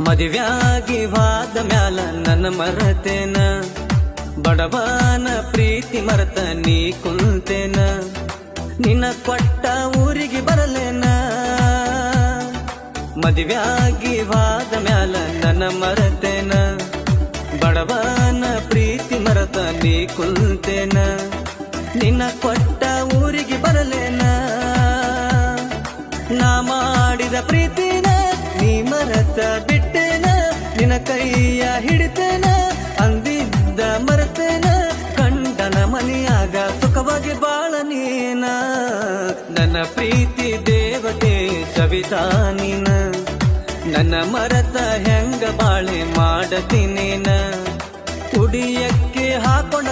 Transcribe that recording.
ಮದುವ್ಯಾಗಿ ವಾದ ಮ್ಯಾಲ ನನ್ನ ಮರತೇನ, ಬಡವನ ಪ್ರೀತಿ ಮರತ ನೀ ಕುಂತೇನ. ನಿನ್ನ ಕೊಟ್ಟ ಊರಿಗೆ ಬರಲೇನ, ಮದುವ್ಯಾಗಿ ವಾದ ಮ್ಯಾಲ ನನ್ನ ಮರತೇನ, ಬಡವನ ಪ್ರೀತಿ ಮರತ ನೀ ಕುಂತೇನ. ನಿನ್ನ ಕೊಟ್ಟ ಊರಿಗೆ ಬರಲೇನ, ನಾ ಮಾಡಿದ ಪ್ರೀತಿನ ನೀ ಮರತ ಬಿಟ್ಟೇನ. ನಿನ್ನ ಕೈಯ ಹಿಡಿತೇನ, ಅಂದಿದ್ದ ಮರತೇನ. ಕಂಡನ ಮನೆಯಾಗ ಸುಖವಾಗಿ ಬಾಳ ನೀನ, ನನ್ನ ಪ್ರೀತಿ ದೇವತೆ ಸವಿತಾ ನೀನ. ನನ್ನ ಮರತ ಹೆಂಗ ಬಾಳೆ ಮಾಡತೀನೇನ, ಕುಡಿಯಕ್ಕೆ ಹಾಕೊಂಡ